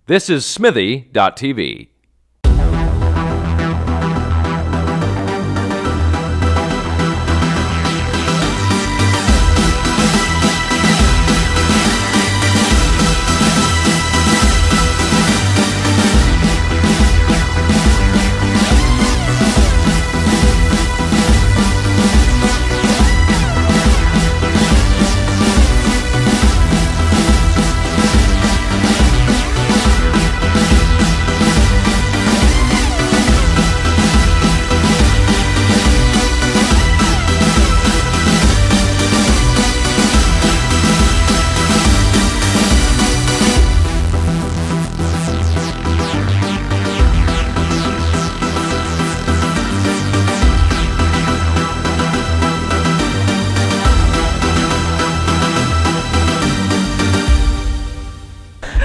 This is Smithy.tv.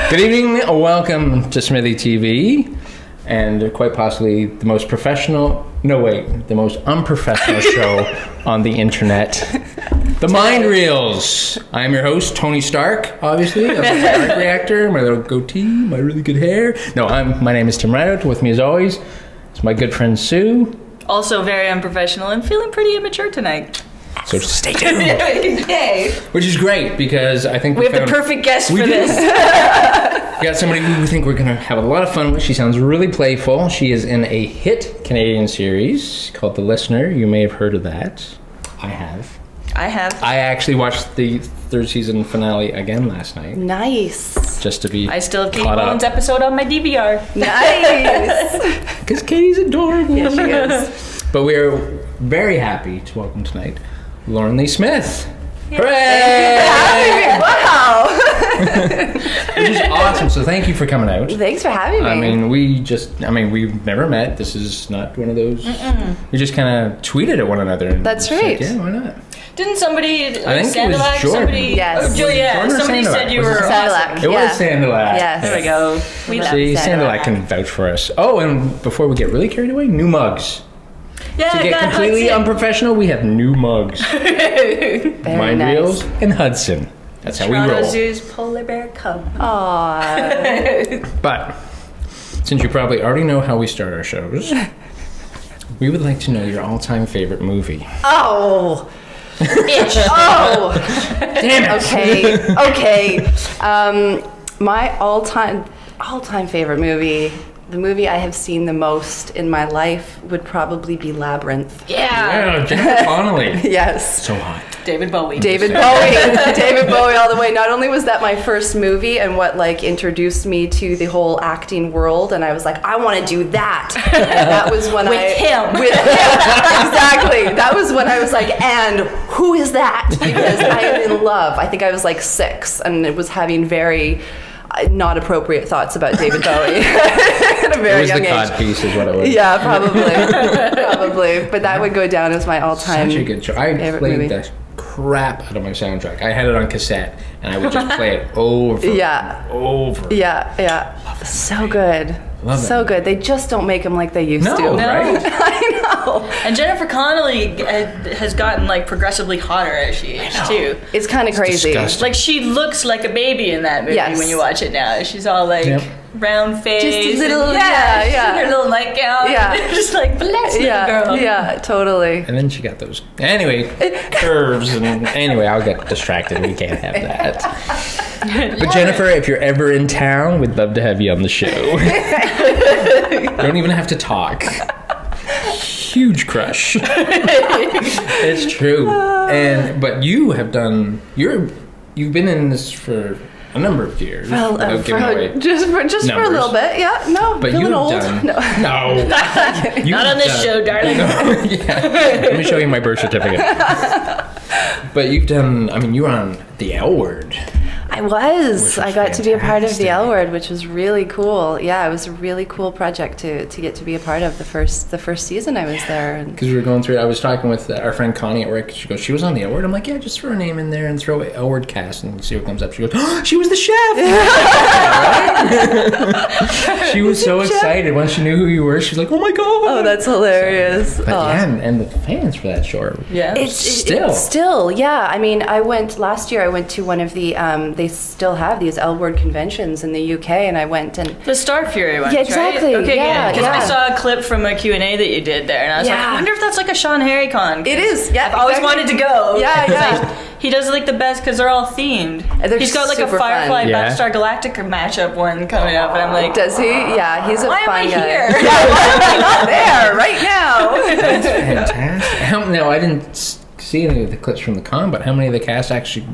Good evening, welcome to Smithy TV, and quite possibly the most professional, the most unprofessional show on the internet, the Mind Reels. I'm your host, Tony Stark, obviously, I'm a Stark reactor, my little goatee, my really good hair. No, my name is Tim Rideout, with me as always, it's my good friend Sue. Also very unprofessional and feeling pretty immature tonight. So stay tuned. Yay. Which is great because I think we have the perfect guest for this. We got somebody who we think we're going to have a lot of fun with. She sounds really playful. She is in a hit Canadian series called The Listener. You may have heard of that. I have. I actually watched the third season finale again last night. Nice. Just to be I still have Katie Bones' episode on my DVR. Nice. Because Katie's adorable. Yeah, she is. But we're very happy to welcome tonight Lauren Lee Smith. Yeah. Hooray! Wow! Which is awesome, so thank you for coming out. Thanks for having me. I mean, we've never met. This is not one of those. We just kind of tweeted at one another. And that's right. Said, yeah, why not? Didn't somebody, I think it was Jordan. Yes. Somebody said you were Sandalac. It was Sandalac. Yes. There we go. We love Sandalac can vouch for us. Oh, and before we get really carried away, new mugs. Yeah, to get completely unprofessional, we have new mugs. Mind Reels and Hudson. That's how we roll. Toronto Zoo's Polar Bear Cub. Aww. But since you probably already know how we start our shows, we would like to know your all-time favorite movie. Oh. Bitch. Oh. Damn it. Okay. My all-time favorite movie. The movie I have seen the most in my life would probably be Labyrinth. Yeah, Jennifer Connelly. Yes. So hot. David Bowie. David Bowie all the way. Not only was that my first movie and what introduced me to the whole acting world, and I was like, I want to do that. That was when with him. Exactly. That was when I was like, and who is that? Because I am in love. I think I was like 6 and it was having very not appropriate thoughts about David Bowie at a very young age. It was the cod piece is what it was. Yeah, probably. But that would go down as my all-time Such a good show. I played movie. the crap out of my soundtrack. I had it on cassette, and I would just play it over and over. Yeah. So good. So good. They just don't make them like they used to. No, right? I know. And Jennifer Connelly has gotten progressively hotter as she aged too. It's kind of crazy. Disgusting. She looks like a baby in that movie when you watch it now. She's all round face. Just a little, her little nightgown. Yeah. Just bless little girl. Yeah, totally. And then she got those, curves. And anyway, I'll get distracted. We can't have that. But Jennifer, if you're ever in town, we'd love to have you on the show. Don't even have to talk. Huge crush. It's true. But you have done. You've been in this for a number of years. Well, just for a little bit. Yeah. No. But you've done. No. Not on this show, darling. Let me show you my birth certificate. But you've done. I mean, you were on The L Word. I was. I got to be a part of The L Word, which was really cool. Yeah, it was a really cool project to get to be a part of the first season I was there. Because we were going through it, I was talking with our friend Connie at work. She goes, she was on The L Word. I'm like, yeah, just throw her name in there and throw L Word cast and see what comes up. She goes, oh, she was the chef. She was so excited when she knew who you were. She's like, "Oh my god!" Oh, that's hilarious. But yeah, and the fans for that show are It's still, yeah. I mean, last year I went to one of the, they still have these L-word conventions in the UK, and I went and... The Star Fury one, yeah, exactly. right? Okay, yeah. Because I saw a clip from a Q&A that you did there, and I was like, I wonder if that's like a Sean Harry con. It is, yeah. I've always wanted to go. Yeah. He does like the best because they're all themed. He's got like a Firefly Battlestar Galactica matchup one coming up, and I'm like, does he? Yeah, he's a fun guy. Why am I here? Yeah, why am I not there right now? That's fantastic. Now, I didn't see any of the clips from the con, but how many of the cast actually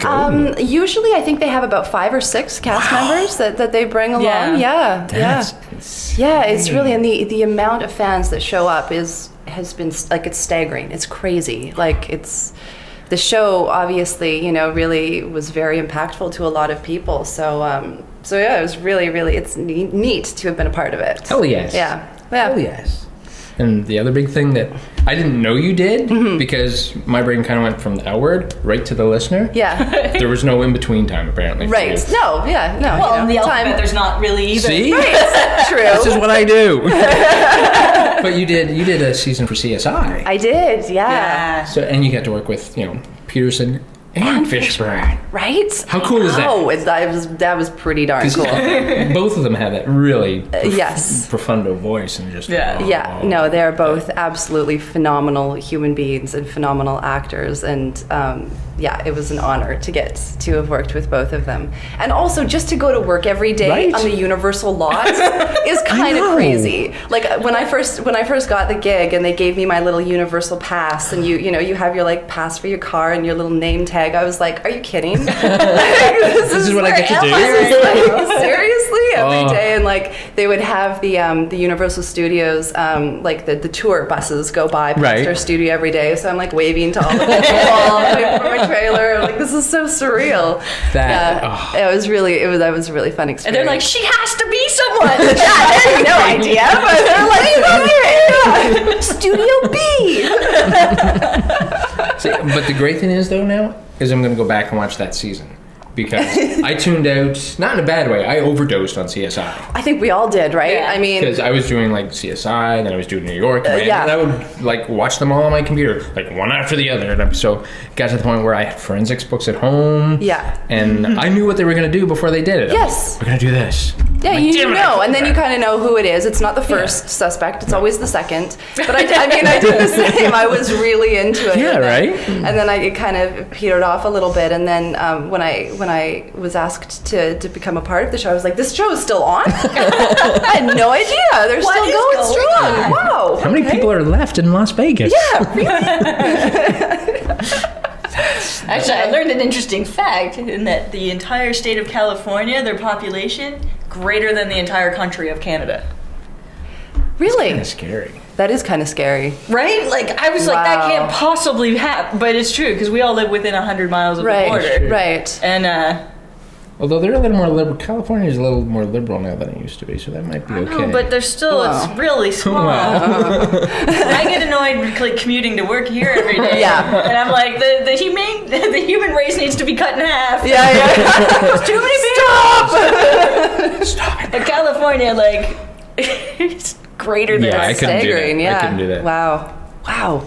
go? Usually, I think they have about 5 or 6 cast members that they bring along. Yeah. It's really, and the amount of fans that show up has been like, it's staggering. It's crazy. Like, it's... The show, obviously, really was very impactful to a lot of people. So yeah, it was really, it's neat to have been a part of it. Hell yes. Yeah. Hell yes. And the other big thing that I didn't know you did, because my brain kind of went from the L word right to the listener. Yeah. There was no in-between time, apparently. Right. No. Well, in the alphabet, there's not really either. See? Right. True. This is what I do. But you did a season for CSI. I did, yeah. So, and you got to work with, Peterson and Fishburne. Right? How cool is that? Oh, that was pretty darn cool. Both of them have that really yes. profundo voice and just no, they're both absolutely phenomenal human beings and phenomenal actors, and it was an honor to get to have worked with both of them, and also just to go to work every day on the Universal lot is kind of crazy. Like when I first got the gig and they gave me my little Universal pass, and you have your like pass for your car and your little name tag. I was like, are you kidding? this is what I get to do? Like, seriously? Every day. And like they would have the Universal Studios, like the tour buses go by past our studio every day. So I'm like waving to all the people from my trailer. I'm like, this is so surreal. That was a really fun experience. And they're like, she has to be someone. I had no idea, but they're like, Studio B. See, but the great thing is though now is I'm going to go back and watch that season, because I tuned out, not in a bad way, I overdosed on CSI. I think we all did, right? Yeah. I mean, because I was doing like CSI, and then I was doing New York, and I would like watch them all on my computer, like one after the other, and so it got to the point where I had forensics books at home, and I knew what they were going to do before they did it. Yes. We're going to do this. Yeah, you know, and then you kind of know who it is. It's not the first suspect; it's always the second. But I did the same. I was really into it. Yeah, right. And then it kind of petered off a little bit. And then when I was asked to become a part of the show, I was like, "This show is still on." I had no idea. They're still going strong. Wow. How many people are left in Las Vegas? Yeah, really. Actually, I learned an interesting fact in that the entire state of California, their population, greater than the entire country of Canada. Really? Kind of scary. That is kind of scary. Right? Like, I was like, that can't possibly happen. But it's true, because we all live within 100 miles of the border. Right. And, although they're a little more liberal, California is a little more liberal now than it used to be, so that might be okay. No, but they're still, it's really small. I get annoyed like commuting to work here every day. Yeah. And I'm like, the human race needs to be cut in half. Yeah. There's too many people. Stop it. But California, like, it's greiter than I couldn't do that. Yeah. I couldn't do that. Wow.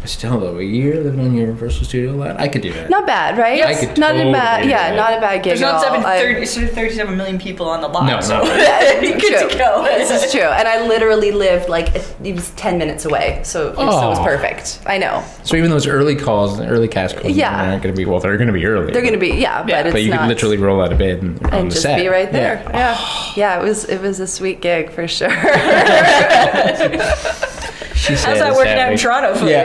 Still though, a year living on Universal Studio lot, I could do that. Not bad, right? I could not totally a bad, do that. not a bad gig. There's not at all. 37 million people on the lot. No, so no. good to go. This is true. And I literally lived like it was 10 minutes away, so it was perfect. I know. So even those early calls, early cast calls, aren't going to be they're going to be early. They're going to be but it's but you not. Could literally roll out of bed and just set. be right there. Yeah. It was a sweet gig for sure. How's that working out in Toronto for you?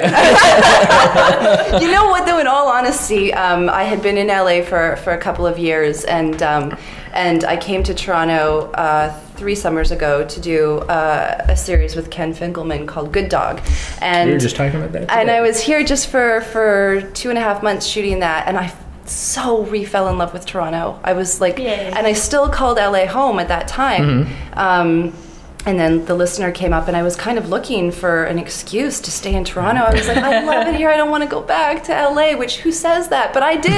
You know what, though, in all honesty, I had been in LA for a couple of years, and I came to Toronto 3 summers ago to do a series with Ken Finkelman called Good Dog. And we were just talking about that today. And I was here just for 2.5 months shooting that, and I so fell in love with Toronto. I was like, and I still called LA home at that time. And then the listener came up, and I was kind of looking for an excuse to stay in Toronto. I was like, I love it here. I don't want to go back to LA, which who says that? But I did.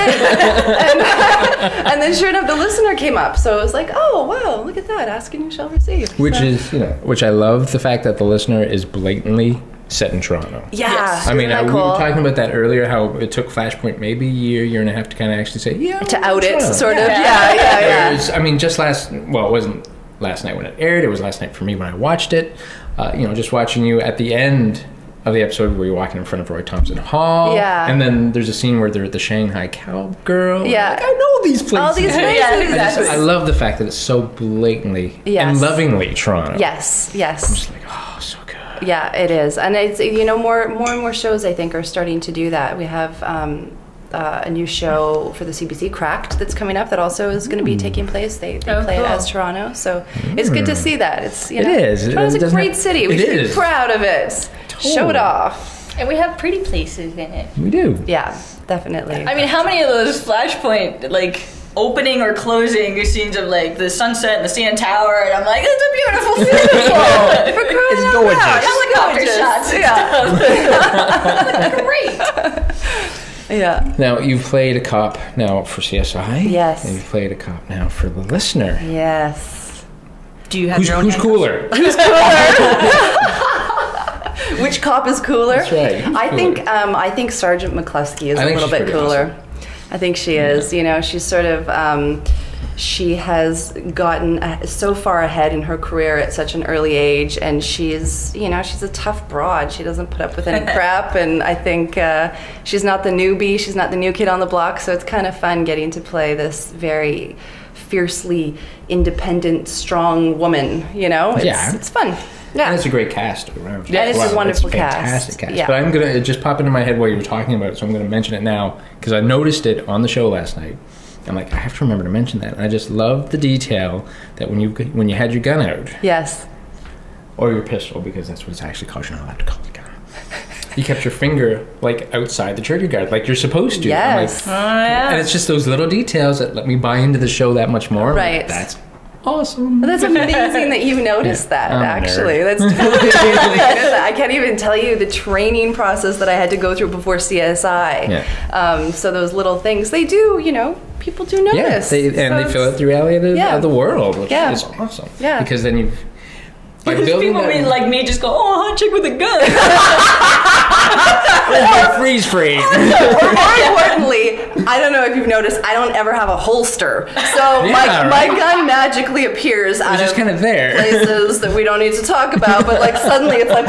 and then sure enough, the listener came up. So I was like, oh, wow, look at that. Ask and you shall receive. Which is, which I love the fact that the listener is blatantly set in Toronto. Yeah. Yes. I mean, Isn't that we cool? were talking about that earlier, how it took Flashpoint maybe a year and a half to kind of actually say, To out it, Toronto. sort of. Yeah. Whereas, I mean, just it wasn't last night when it aired, it was last night for me when I watched it. Just watching you at the end of the episode where you're walking in front of Roy Thompson Hall. Yeah. And then there's a scene where they're at the Shanghai Cowgirl. Yeah. Like, I know these places. All these places. I love the fact that it's so blatantly Yes. and lovingly Toronto. Yes. I'm just like, oh, so good. Yeah, it is. And it's, more and more shows, I think, are starting to do that. We have a new show for the CBC, Cracked, that's coming up that also is going to be taking place. They play it as Toronto. So it's good to see that. It's, It is. Toronto's a great city. We it should is. be proud of it. Show it off. And we have pretty places in it. We do. Yeah, definitely. I mean, how many of those Flashpoint, opening or closing scenes of, the sunset and the CN Tower, and I'm like, it's a beautiful, For crying It's out gorgeous. loud. helicopter Gorgeous. shots and Yeah. Great. Yeah. Now, you've played a cop now for CSI. Yes. And you've played a cop now for the listener. Yes. Do you have your own Who's handcuffs? cooler? Which cop is cooler? That's right. Who's I think Sergeant McClusky is I a think little she's bit pretty cooler. awesome. I think she is. She's sort of. She has gotten so far ahead in her career at such an early age, and she's a tough broad. She doesn't put up with any crap, and I think she's not the newbie. She's not the new kid on the block. So it's kind of fun getting to play this very fiercely independent, strong woman. It's fun. Yeah. And it's a great cast around. Yeah, it's a wonderful cast. Fantastic cast. Yeah. But it just popped into my head while you were talking about it, so I'm going to mention it now because I noticed it on the show last night. I'm like, I have to remember to mention that. And I just love the detail that when you had your gun out, Yes. or your pistol, because that's what it's actually called. You're not allowed to call it a gun. You kept your finger outside the trigger guard, like you're supposed to. Yes. And it's just those little details that let me buy into the show that much more. Right. That's awesome. Well, that's amazing that you noticed that, I'm a actually. nerd. That's totally amazing. I can't even tell you the training process that I had to go through before CSI. Yeah. So those little things, they do, people do notice. Yeah, they feel out the reality of the world, which Yeah. is awesome. Yeah. Because then you Because people like me just go, oh, hot chick with a gun. freeze frame. Or more importantly, I don't know if you've noticed, I don't ever have a holster. So my gun magically appears out It's just of kind of there. places that we don't need to talk about, but suddenly it's like,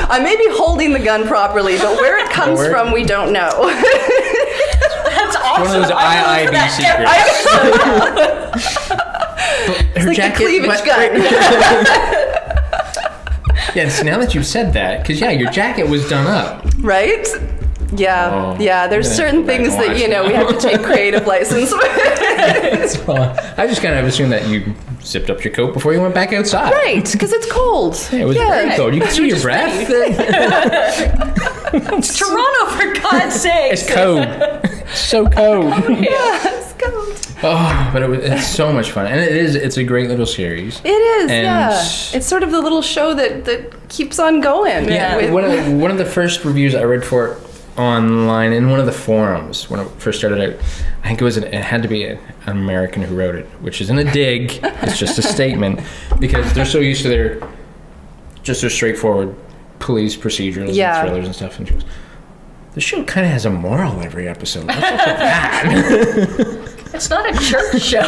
I may be holding the gun properly, but where it comes from, we don't know. That's awesome. One of those IIB secrets. Her Like the cleavage gun. Yeah, so now that you've said that, because your jacket was done up. Right? Yeah, Oh, yeah. There's I'm gonna certain go back things and that watch we have to take creative license with. I just kind of assumed that you zipped up your coat before you went back outside. Right, because it's cold. It was very cold. You could see your breath. It's Toronto, for God's sake. It's cold. So cold. Yeah, it's cold. Oh, but it's so much fun, and it's a great little series. It is, And- yeah. It's sort of the little show that keeps on going. Yeah, one of the first reviews I read for it online in one of the forums when it first started out, I think it had to be an American who wrote it, which isn't a dig, it's just a statement, because they're so used to their straightforward police procedurals and thrillers and stuff, and she goes, the show kind of has a moral every episode. What's up with that? It's not a church show.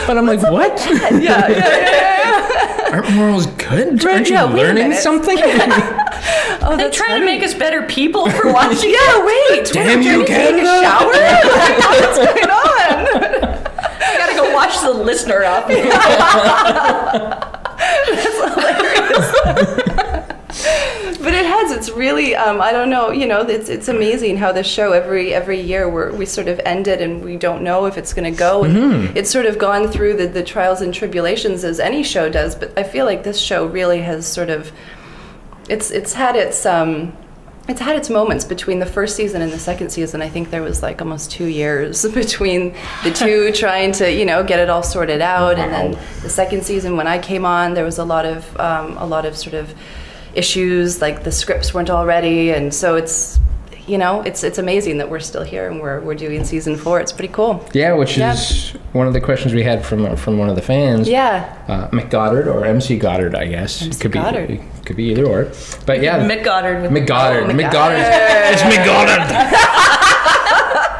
But I'm like, what? Yeah. Aren't morals good? Aren't you yeah, wait a learning minute. something? Oh, They're that's trying to funny. make us better people for watching. Yeah, wait. Damn you, Take a Canada. shower? What's going on? I gotta go watch the listener up. But it has. It's really. I don't know. It's amazing how this show every year we sort of end it and we don't know if it's going to go. And it's sort of gone through the trials and tribulations as any show does. But I feel like this show really has sort of. It's had its it's had its moments between the first season and the second season. I think there was like almost 2 years between the two, trying to, you know, get it all sorted out. And then the second season, when I came on, there was a lot of sort of issues, like the scripts weren't all ready, and so it's, you know, it's amazing that we're still here and we're doing season 4. It's pretty cool. Yeah, which is one of the questions we had from one of the fans. Yeah. McGoddard or MC Goddard, I guess. MC could Goddard. be it could be either or. But yeah, McGoddard. McGoddard. Oh, McGoddard. It's McGoddard.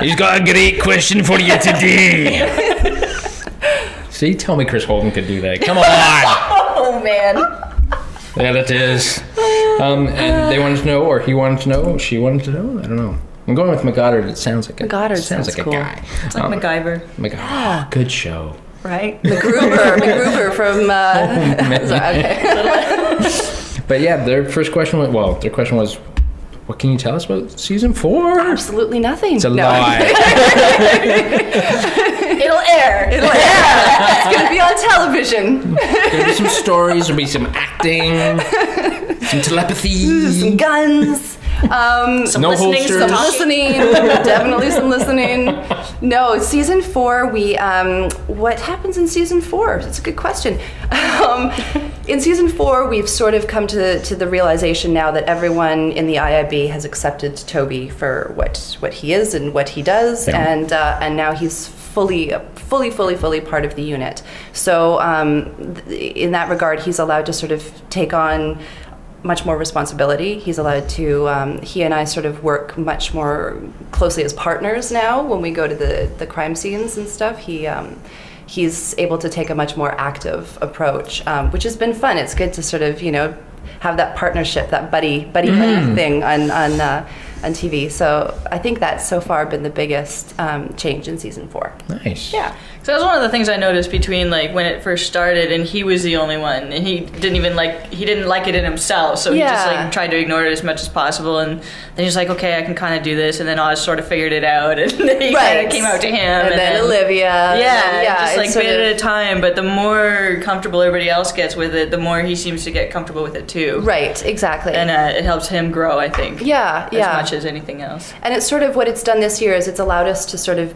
He's got a great question for you today. See, tell me Chris Holden could do that. Come on. Oh man. There it is. And they wanted to know, or he wanted to know, she wanted to know. I don't know. I'm going with McGoddard. It sounds like McGoddard sounds like cool. a guy. It's like MacGyver. Oh, good show. Right? MacGruber from. Okay. But yeah, their question was, what can you tell us about season 4? Absolutely nothing. It's a lie. It'll air. It's going to be on television. There'll be some stories. There'll be some acting, some telepathy, Some guns. Some no listening, holsters. Some listening, definitely some listening. No, season 4, we, what happens in season 4? It's a good question. In season 4, we've sort of come to the realization now that everyone in the IIB has accepted Toby for what he is and what he does, and now he's fully part of the unit. So in that regard, he's allowed to sort of take on much more responsibility. He's allowed to, he and I sort of work much more closely as partners now when we go to the crime scenes and stuff. He's able to take a much more active approach, which has been fun. It's good to sort of, you know, have that partnership, that buddy thing on TV. So I think that's so far been the biggest change in season 4. Nice. Yeah. So that was one of the things I noticed between like when it first started and he was the only one and he didn't like it in himself, so he just like tried to ignore it as much as possible, and then he's like, okay, I can kind of do this, and then Oz sort of figured it out, and then he kind of came out to him, and then Olivia, just like bit at a time. But the more comfortable everybody else gets with it, the more he seems to get comfortable with it too. Right, exactly. And it helps him grow, I think. As much as anything else. And it's sort of what it's done this year is it's allowed us to sort of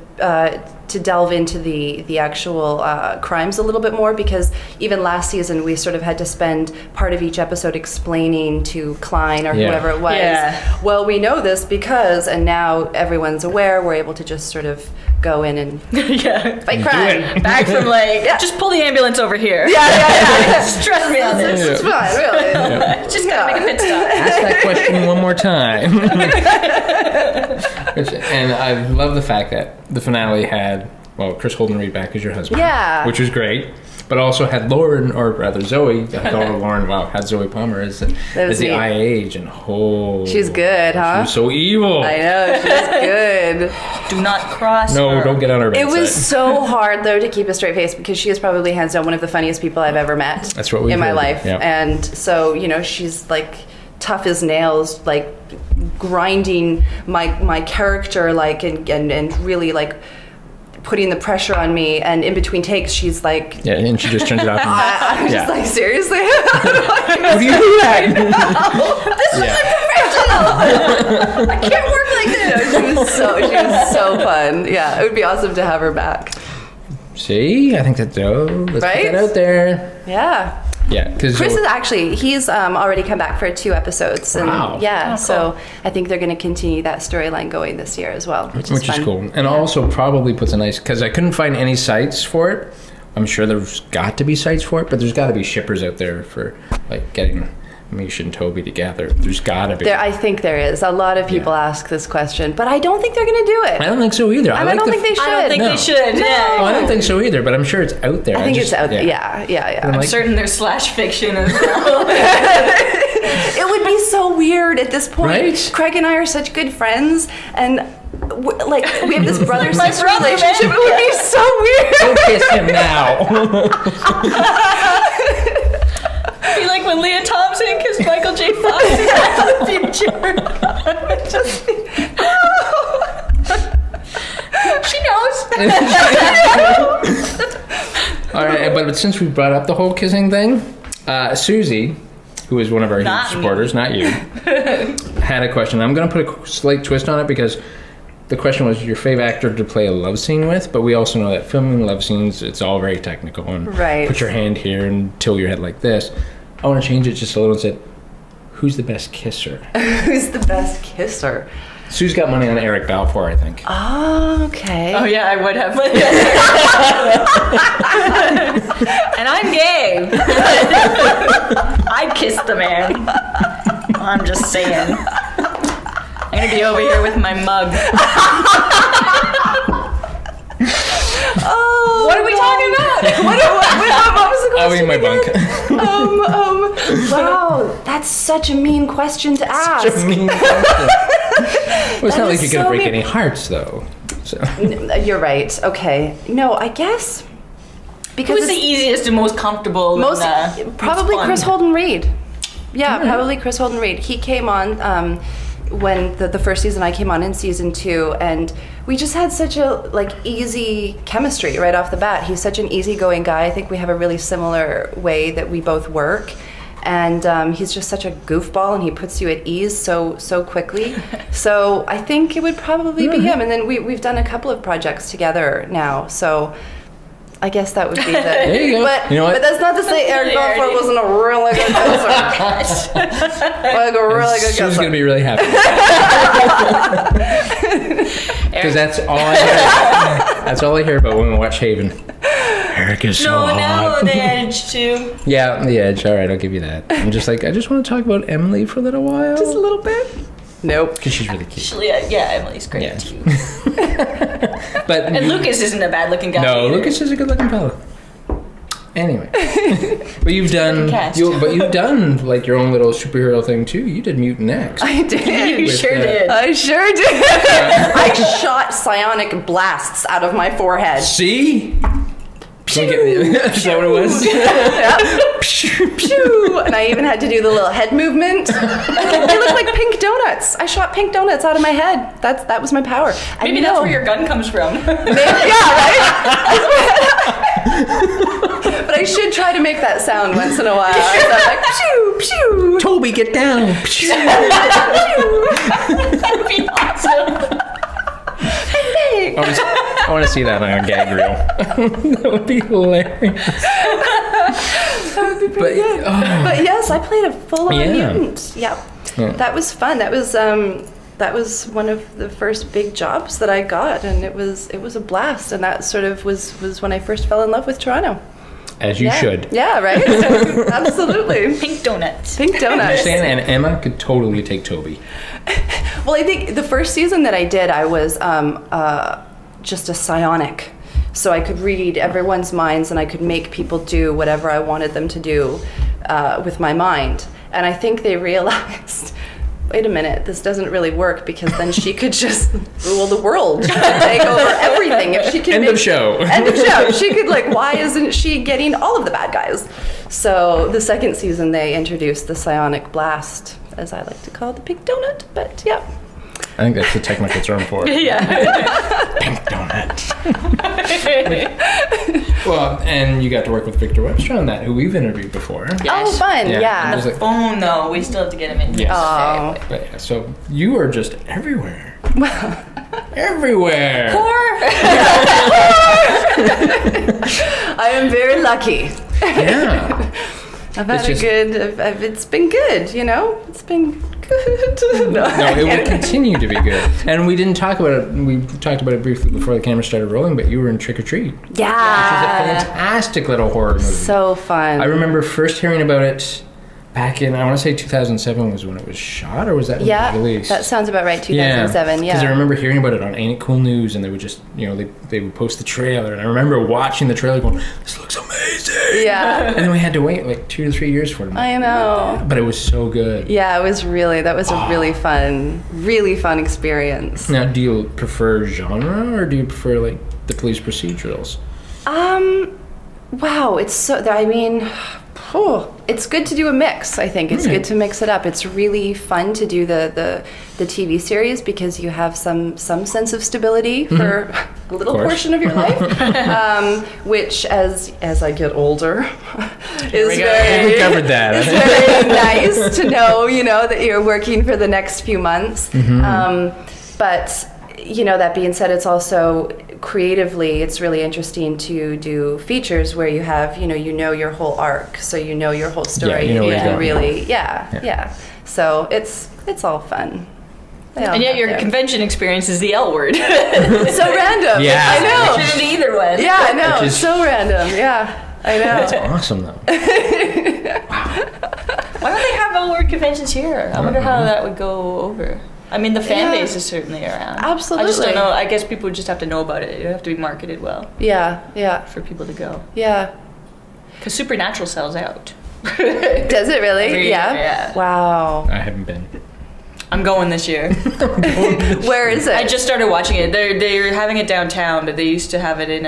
to delve into the actual crimes a little bit more, because even last season we sort of had to spend part of each episode explaining to Klein or whoever it was, well, we know this because, and now everyone's aware, we're able to just sort of go in and fight crime. Back from like, just pull the ambulance over here. Just trust me on this. It's fine, really. Just gotta make a pit stop. Ask that question one more time. And I love the fact that the finale had, Chris Holden read back as your husband. Yeah. Which was great. But also had Lauren, or rather Zoe, Lauren, had Zoe Palmer as the IA agent. She's good, huh? She's so evil. I know, she's good. Do not cross her. No, don't get on her bad It was side. so hard, though, to keep a straight face, because she is probably hands down one of the funniest people I've ever met. That's what we've in my heard. life. Yep. And so, you know, she's like tough as nails, like grinding my character, like, and really like putting the pressure on me, and in between takes she's like, and she just turns it off. I'm just like, seriously? How do you do that? This is like professional. I can't work like this. She was so fun. Yeah, it would be awesome to have her back. See, I think that's let's put that out there. Yeah. Yeah, because Chris is actually, he's already come back for 2 episodes. And wow. So I think they're going to continue that storyline going this year as well, which is cool. And also probably puts a nice, because I couldn't find any sites for it. I'm sure there's got to be sites for it, but there's got to be shippers out there for like getting Misha and Toby together. There's got to be. I think there is. A lot of people ask this question, but I don't think they're going to do it. I don't think so either. I don't think they should. I don't think they should. No. I don't think so either, but I'm sure it's out there. I think it's out there. Yeah. I'm certain there's slash fiction as well. It would be so weird at this point. Right? Craig and I are such good friends, and like we have this brother-sister brother, relationship. man. It would be so weird. Don't kiss him now. It'd be like when Leah Thompson kissed Michael J. Fox in the future. She knows. All right, but since we brought up the whole kissing thing, Susie, who is one of our huge supporters, not you, had a question. I'm going to put a slight twist on it because the question was your favorite actor to play a love scene with, but we also know that filming love scenes, it's all very technical. And put your hand here and tilt your head like this. I want to change it just a little and say, who's the best kisser? Who's the best kisser? Sue's got money on Eric Balfour, I think. Oh, okay. Oh yeah, I would have money. And I'm gay. I'd kiss the man. I'm just saying. I'm gonna be over here with my mug. Oh, what are we talking about? What was the question? I'll be in my bunk. Wow, that's such a mean question to ask. Such a mean question. Well, it's not like you're going to break mean. any hearts, though. So. You're right. Okay. No, I guess because who's the easiest and most comfortable? Probably Chris Holden Reed. Yeah, probably Chris Holden Reed. He came on when the first season. I came on in season 2, and we just had such a easy chemistry right off the bat. He's such an easygoing guy. I think we have a really similar way that we both work. And he's just such a goofball, and he puts you at ease so quickly. So I think it would probably be him. And then we've done a couple of projects together now. So I guess that would be the. There you go. But, you know what? But that's not to say Eric Balfour wasn't a really good kisser. Like a really good kisser. Sue's going to be really happy. Because that's all I hear. That's all I hear about when we watch Haven. Eric is so hot. No, the Edge too. Yeah, the Edge. All right, I'll give you that. I'm just like, I just want to talk about Emily for a little while. Just a little bit. Nope. Because she's really cute. Actually, yeah, Emily's great too. But And Lucas isn't a bad-looking guy. No, either. Lucas is a good-looking fellow. Anyway, but you've done, you've done like your own little superhero thing too. You did Mutant X. I did. You sure did. I sure did. I shot psionic blasts out of my forehead. See? Is that what it was? Yeah. Pew! And I even had to do the little head movement. They look like pink donuts. I shot pink donuts out of my head. That was my power. Maybe that's where your gun comes from. Yeah, right? But I should try to make that sound once in a while. So I'm like, pew, pew. Toby, get down. Pew. That'd be awesome. I want to see that on a gag reel. That would be hilarious. That would be pretty good. But yes, I played a full-on mutant. Yeah. That was fun. That was one of the first big jobs that I got, and it was a blast. And that sort of was when I first fell in love with Toronto. As you should. Yeah, right? So, absolutely. Pink donuts. Pink donuts. And Emma could totally take Toby. Well, I think the first season that I did, I was just a psionic. So I could read everyone's minds, and I could make people do whatever I wanted them to do with my mind. And I think they realized, wait a minute, this doesn't really work, because then she could just rule the world. She could take over everything. If she could End of show. End of show. She could, why isn't she getting all of the bad guys? So the second season, they introduced the psionic blast, as I like to call the pink donut, but yeah. I think that's the technical term for it. Yeah. Pink donut. Well, and you got to work with Victor Webster on that, who we've interviewed before. Oh, fun, yeah. On the phone, though, we still have to get him in. Yes. Oh. But, yeah, so you are just everywhere. Everywhere. I am very lucky. Yeah. I've had it's been good, you know? It's been good. No, it will continue to be good. And we didn't talk about it, we talked about it briefly before the camera started rolling, but you were in Trick or Treat. Yeah. Which is a fantastic little horror movie. So fun. I remember first hearing about it back in, I want to say 2007 was when it was shot, or was that released? That sounds about right, 2007, yeah. Because I remember hearing about it on Ain't It Cool News, and they would just, they would post the trailer, and I remember watching the trailer going, this looks amazing! Yeah. And then we had to wait 2 to 3 years for it. I know. But it was so good. Yeah, that was a really fun experience. Now, do you prefer genre, or do you prefer, the police procedurals? Wow, it's so, it's good to do a mix, I think. It's good to mix it up. It's really fun to do the the TV series because you have some sense of stability for a little portion of your life, which as I get older is very, covered that. It's very nice to know, that you're working for the next few months. But that being said, it's also creatively, it's really interesting to do features where you have, your whole arc, so your whole story. So it's all fun. And yet your convention experience is the L word. So random. Yeah. I know. It should be either one. Yeah, I know. It's so random. Yeah, I know. That's awesome, though. Why don't they have L word conventions here? I wonder how that would go over. I mean, the fan base is certainly around. Absolutely. I just don't know. I guess people just have to know about it. It would have to be marketed well. Yeah. For people to go. Yeah. Because Supernatural sells out. Does it really? Yeah. Wow. I haven't been. I'm going this year. Where is it? I just started watching it. They're having it downtown, but they used to have it in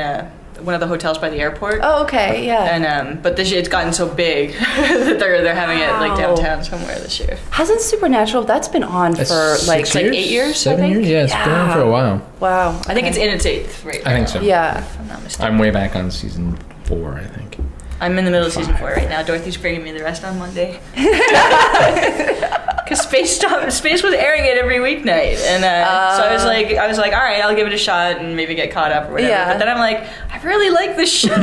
one of the hotels by the airport. Oh, okay, yeah. And but it's gotten so big that they're having it like downtown somewhere this year. Hasn't Supernatural? That's been on for like 8 years. 7 I think. years? Yeah, it's been on for a while. Wow. I think it's in its 8th right now. I think so. Yeah. If I'm not mistaken. I'm way back on season 4, I think. I'm in the middle of season 4 right now. Dorothy's bringing me the rest on Monday. Because Space was airing it every weeknight, and so I was like, all right, I'll give it a shot and maybe get caught up or whatever. Yeah. But then I'm like, I really like this show, and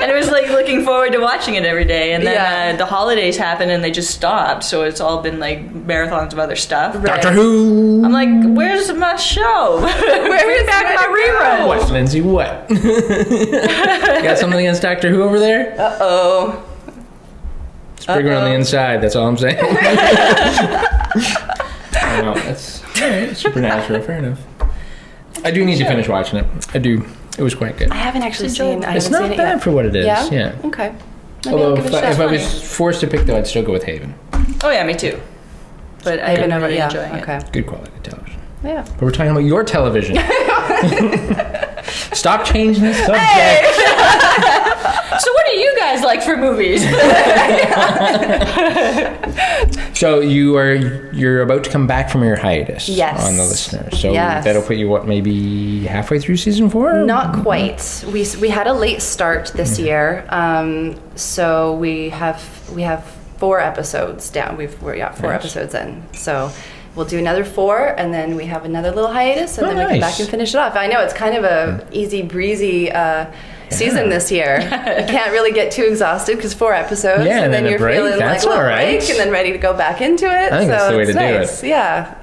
it was like looking forward to watching it every day. And then the holidays happened and they just stopped, so it's all been like marathons of other stuff. Right. Doctor Who! I'm like, where's my show? Bring back my rerun. What, Lindsay, what? You got something against Doctor Who over there? Uh-oh. It's bigger on the inside, that's all I'm saying. I don't know, that's all right, Supernatural, fair enough. I do need to finish watching it. I do. It was quite good. I haven't actually seen it. It's not bad for what it is. Yeah. Okay. Maybe Although I'll give it a if shot. I was forced to pick, though, I'd still go with Haven. Oh yeah, me too. But I've been really enjoying it. Okay. Good quality television. Yeah. But we're talking about your television. Stop changing the subject. So what do you guys like for movies? So you're about to come back from your hiatus. Yes. On the listener. So Yes. that'll put you maybe halfway through season 4? Not quite. We had a late start this year, so we have 4 episodes down. We're 4 episodes in. So we'll do another 4, and then we have another little hiatus, and then we come back and finish it off. I know it's kind of a easy breezy season this year. You can't really get too exhausted because 4 episodes, and then you're feeling like a little break, and then ready to go back into it. I think that's the way to do it. Yeah.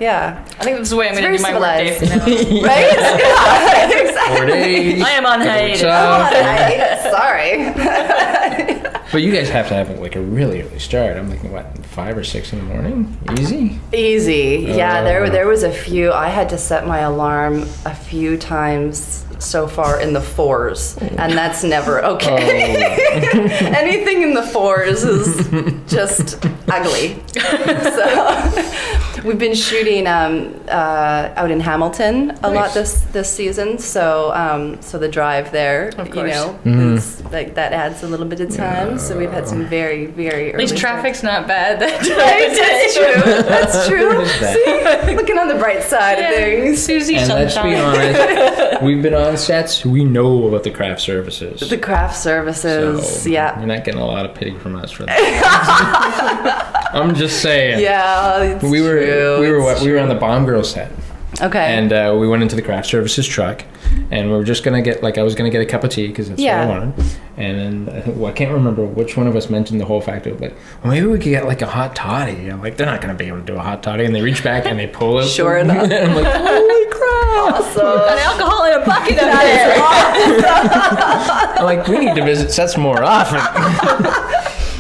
I think that's the way I'm going to do my work day from now on. Right? Yeah, exactly. 4 days. I am on hiatus. Sorry. But you guys have to have like a really early start. I'm thinking, what, 5 or 6 in the morning? Easy? Yeah, there was a few. I had to set my alarm a few times so far in the 4s, and that's never okay. Anything in the 4s is just ugly. So we've been shooting out in Hamilton a lot this season. So the drive there, is, like that adds a little bit of time. So we've had some very, very early. At least traffic's not bad. That's true. That's true. See, looking on the bright side of things. Susie And let's sunshine. be honest, we've been on sets. We know about the craft services. The craft services, So yeah. You're not getting a lot of pity from us for that. I'm just saying. Yeah, it's We were true. on the Bomb Girl set. Okay. And we went into the craft services truck, and we were just gonna get I was gonna get a cup of tea because that's what I wanted. And then I can't remember which one of us mentioned the whole fact of like, well, maybe we could get like a hot toddy. I'm like, they're not gonna be able to do a hot toddy, and they reach back and they pull it. Sure enough. And I'm like, holy crap! Awesome. An alcohol in a bucket up there. I'm like, we need to visit sets more often.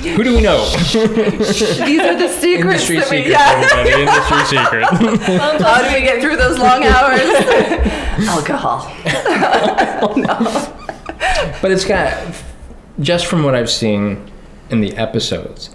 Who do we know? These are the secrets Industry that we secret, everybody. Industry secret. How do we get through those long hours? Alcohol. No. But it's got, just from what I've seen in the episodes,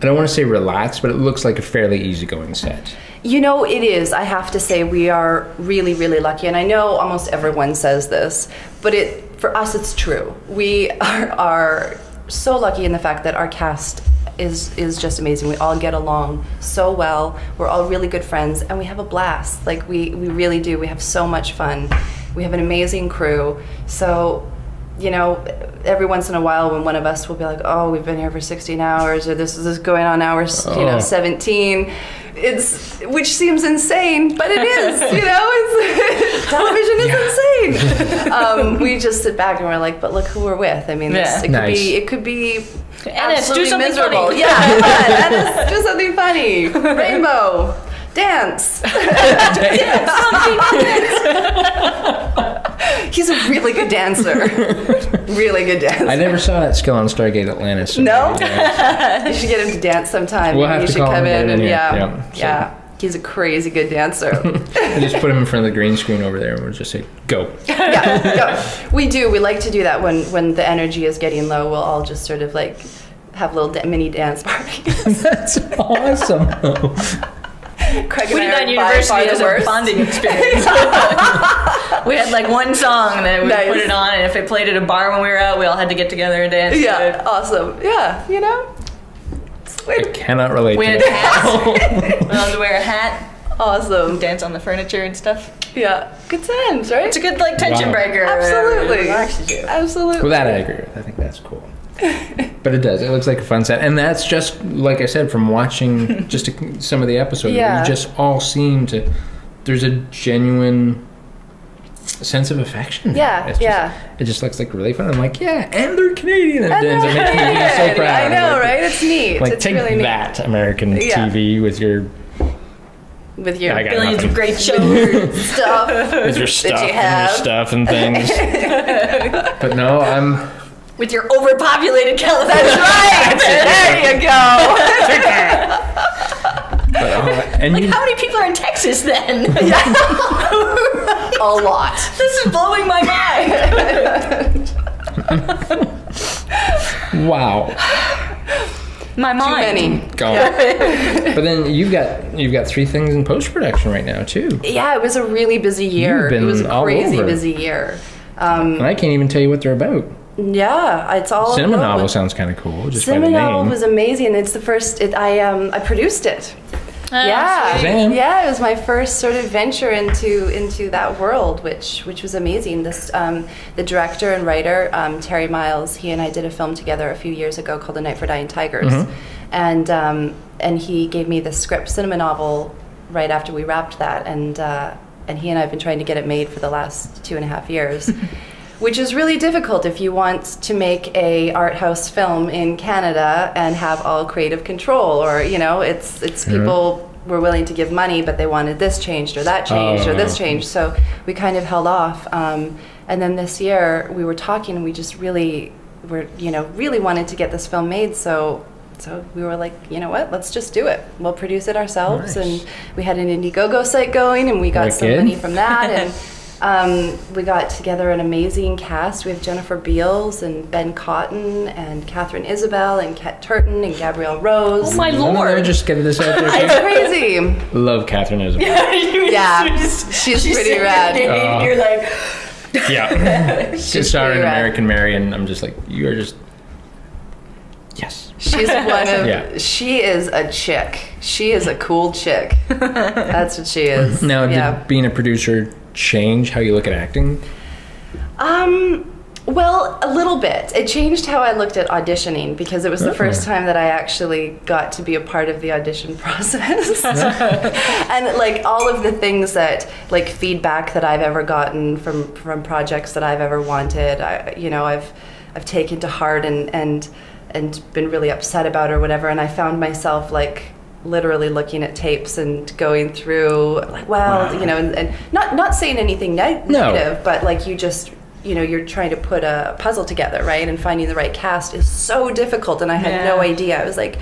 I don't want to say relaxed, but it looks like a fairly easygoing set. You know, it is. I have to say we are really, really lucky. And I know almost everyone says this, but for us, it's true. We are so lucky in the fact that our cast is just amazing. We all get along so well. We're all really good friends, and we have a blast. Like we really do. We have so much fun. We have an amazing crew. So, you know, every once in a while when one of us will be like, oh, we've been here for 16 hours, or this is going on hour 17, which seems insane, but it is, you know, television is insane. We just sit back and we're like, but look who we're with. I mean, it could be Ennis, do something miserable. funny. Yeah, come on, Ennis, do something funny. Rainbow. Dance. He's a really good dancer. Really good dancer. I never saw that skill on Stargate Atlantis. So no? You should get him to dance sometime. We'll have he to should call come him in and so. He's a crazy good dancer. I just put him in front of the green screen over there and we'll just say, go. Go. We do. We like to do that when the energy is getting low. We'll all just sort of like have little mini dance parties. That's awesome. Craig We did that in university as a bonding experience. We had like one song that we put it on, and if it played at a bar when we were out, we all had to get together and dance. Yeah, awesome. Yeah, you know? I cannot relate We to had that. hats. We had to wear a hat, Awesome. dance on the furniture and stuff. Yeah, good times, right? It's a good like tension Wow. breaker. Absolutely. Relaxes you. Absolutely. Well, that I agree with. I think that's cool. But it does. It looks like a fun set. And that's just, like I said, from watching just some of the episodes. Yeah. You just all seem to... There's a genuine sense of affection. Yeah, It's just, It just looks like really fun. I'm like, yeah, and they're Canadian. And it ends up making me so proud. I know, Like, right? It's neat. Like, it's take really that, American Yeah. TV, with your... With your I got Billions nothing. of great shows. stuff. With your stuff you and have. your stuff and things. But no, I'm... With your overpopulated California. That's right. There you go. But, and Like, you, how many people are in Texas then? A lot. This is blowing my mind. wow. My Too mind. many. Go. But then you've got 3 things in post-production right now too. Yeah, it was a really busy year. You've been It was a all crazy over. busy year. And I can't even tell you what they're about. Yeah, it's all Cinema no, novel sounds kind of cool, just by Cinema the novel name. was amazing. It's the first. I produced it. Yeah, Shazam. yeah. It was my first sort of venture into that world, which was amazing. This the director and writer Terry Miles. He and I did a film together a few years ago called A Night for Dying Tigers, and he gave me the script cinema novel right after we wrapped that, and he and I have been trying to get it made for the last 2.5 years. Which is really difficult if you want to make a art house film in Canada and have all creative control, or it's people were willing to give money, but they wanted this changed or that changed or this changed. So we kind of held off, and then this year we were talking, and we just really wanted to get this film made. So we were like, you know what? Let's just do it. We'll produce it ourselves, Nice. and we had an Indiegogo site going, and we got some Wicked. money from that, and. We got together an amazing cast. We have Jennifer Beals and Ben Cotton and Catherine Isabel and Kat Turton and Gabrielle Rose. Oh my No, lord. just get this out there. It's crazy. Love Catherine Isabel. Yeah, she's pretty rad. You're like, Yeah. Just star in pretty rad. American Mary, and I'm just like, you are just... Yes. She's one of. Yeah. She is a chick. She is a cool chick. That's what she is. Now, yeah. did being a producer change how you look at acting? Well, a little bit. It changed how I looked at auditioning, because it was the first time that I actually got to be a part of the audition process. And like all of the things that, like feedback that I've ever gotten from projects that I've ever wanted, I've taken to heart and been really upset about or whatever. And I found myself like literally looking at tapes and going through like, well, Wow. and not saying anything negative, but like you just, you're trying to put a puzzle together, right? And finding the right cast is so difficult. And I had no idea. I was like,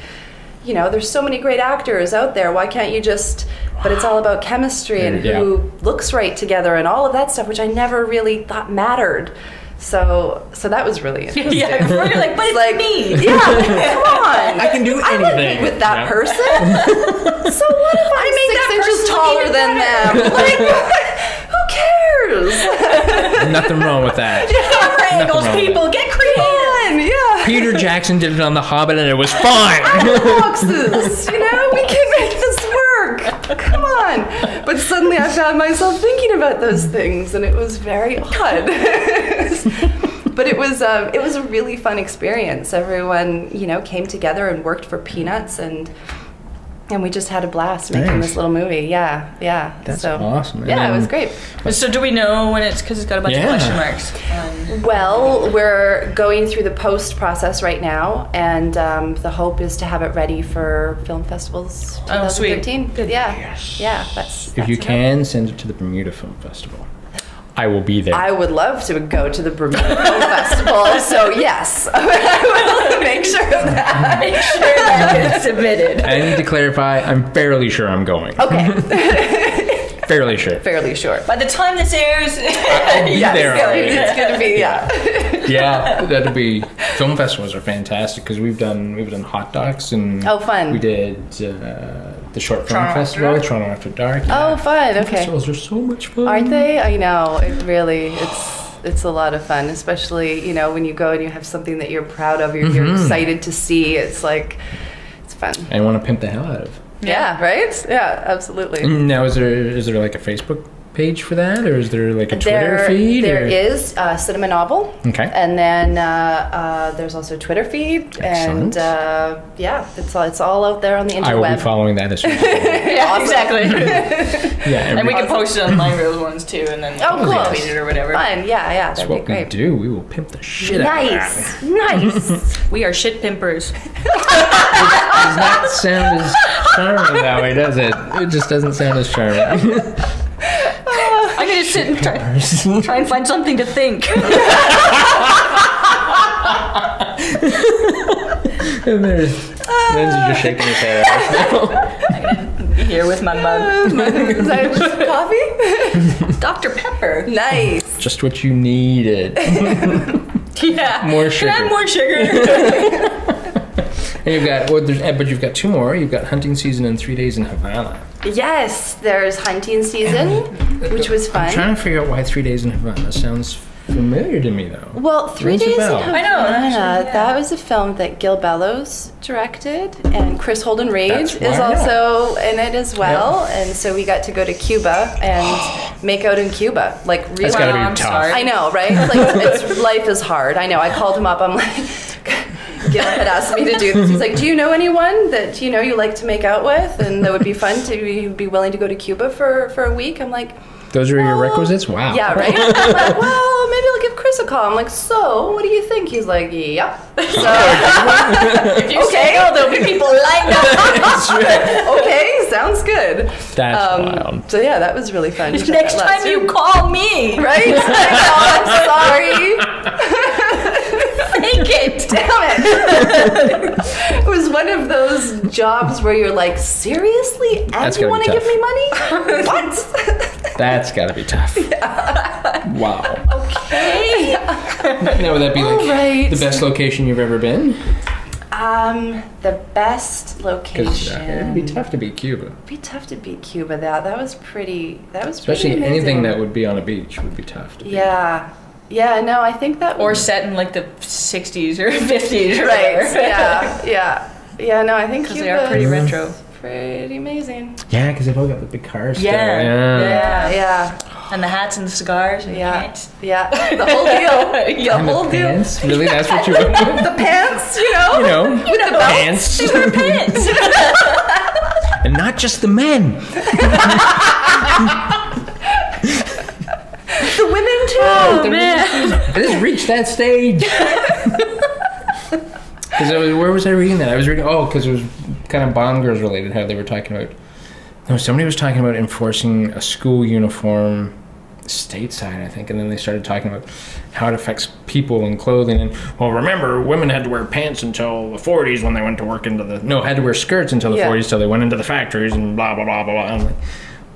there's so many great actors out there. Why can't you just, but it's all about chemistry and who looks right together and all of that stuff, which I never really thought mattered. So that was really interesting. yeah, you're like, but it's Like, me. Yeah, come on. I can do I look anything. good with that Yeah. person. So what if I'm made 6 that inches person taller look than them? Like, who cares? Nothing wrong with that. Camera angles, wrong with people, get creative. Yeah. Peter Jackson did it on The Hobbit, and it was fine. Boxes, you know, we can make this work. Come on. But suddenly I found myself thinking about those things, and it was very odd. But it was a really fun experience. Everyone, you know, came together and worked for peanuts, and we just had a blast making this little movie. Yeah. That's awesome. Yeah, it was great. So do we know when it's, because it's got a bunch of question marks? Well, we're going through the post process right now, and the hope is to have it ready for film festivals 2013. Sweet. Good. Yeah. Yes. Yeah, that's if you about can, it. send it to the Bermuda Film Festival. I will be there. I would love to go to the Bermuda Film Festival, so yes, I will make sure of that. Make sure that it's submitted. I need to clarify, I'm fairly sure I'm going. Okay. Fairly sure. Fairly sure. By the time this airs, I'll be Yes, there already. it's going to be, Yeah, that'd be. Film festivals are fantastic because we've done Hot Docs and Oh, fun. We did the Short Film Festival, Toronto After Dark. Oh, fun. Film Okay. festivals are so much fun. Aren't they? I know. It really, it's a lot of fun, especially, you know, when you go and you have something that you're proud of, you're excited to see. It's like, it's fun. I want to pimp the hell out of. Yeah, right? Yeah, absolutely. Now, is there like a Facebook page for that, or is there like a Twitter feed? There is Cinema Novel. Okay. And then there's also Twitter feed. Excellent. And yeah, it's all out there on the interweb. I will be following that as well. yeah, Awesome. exactly. Yeah, And we can post it on my Reels ones too, and then Oh, cool. tweet it or whatever. Fun, yeah, That's that'd what be we great. do. We will pimp the shit out of that. Nice. We are shit pimpers. Does not sound as charming that way, does it? It just doesn't sound as charming. I'm gonna sit and try and find something to think. And there's Lindsay just shaking his head off. Here with my mug. Is that just coffee? Dr. Pepper. Nice. Just what you needed. Yeah. More Can I sugar. have more sugar? And you've got, but you've got two more. You've got hunting season and 3 days in Havana. Yes, there's hunting season, which was fun. I'm trying to figure out why 3 days in Havana sounds familiar to me, though. Well, 3 Rings a days in bell. Havana. I know, actually, yeah. That was a film that Gil Bellows directed, and Chris Holden Reid That's is why I know. also in it as well. And so we got to go to Cuba and make out in Cuba, like really. That's gotta be I'm tough. sorry. I know, right? Like life is hard. I know. I called him up. I'm like. Gil had asked me to do this. He's like, "Do you know anyone that you like to make out with, and that would be fun to be willing to go to Cuba for a week?" I'm like, Those are your "Well, requisites? Wow. Yeah, right. I'm like, "Well, maybe I'll give Chris a call." I'm like, "So, what do you think?" He's like, "Yeah." So, If you say no, there'll be people lined up. okay, sounds good. That's wild. So yeah, that was really fun. Next time you call me. right? I know, I'm sorry. Fake it. Damn it. It was one of those jobs where you're like, seriously? And That's you gotta want be to give tough. me money? What? That's gotta be tough. Wow. Hey. Now, would that be like Alright. the best location you've ever been? The best Because location. it'd be tough to beat Cuba. It'd be tough to beat Cuba. That was pretty. Especially pretty anything amazing. that would be on a beach would be tough to beat. Yeah. Yeah. No, I think that. Or was, set in like the 60s or 50s or right. whatever. Yeah. No, I think Because Cuba. they are pretty retro. Pretty amazing. Yeah, because they've all got the big cars. still. Yeah. Yeah. And the hats and the cigars and the Yeah. pants. Yeah. The whole deal. Yeah. The whole deal. Pants? Really? That's what you want? The pants, you know. You know, With the belts. pants. They wear pants. And not just the men. The women too. Oh, man. I just reached that stage. Where was I reading that? I was reading, because it was kind of Bond Girls related, how they were talking about, no, somebody was talking about enforcing a school uniform stateside, I think, and then they started talking about how it affects people and clothing, and, well, remember, women had to wear pants until the 40s when they went to work had to wear skirts until the 40s till they went into the factories and blah, blah, blah, blah, blah. I'm like,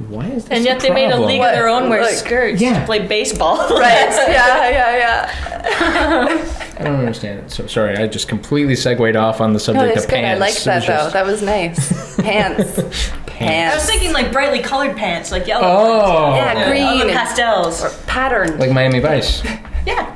why is this And yet a they made a problem? league of their own wear Like, skirts yeah. to play baseball. Right. Yeah. I don't understand it. So sorry, I just completely segued off on the No, subject that's of good. pants. I liked It that was though. just- That was nice. Pants. I was thinking like brightly colored pants, like yellow. Oh, Yeah, green. All the pastels. Pattern. like Miami Vice. Yeah.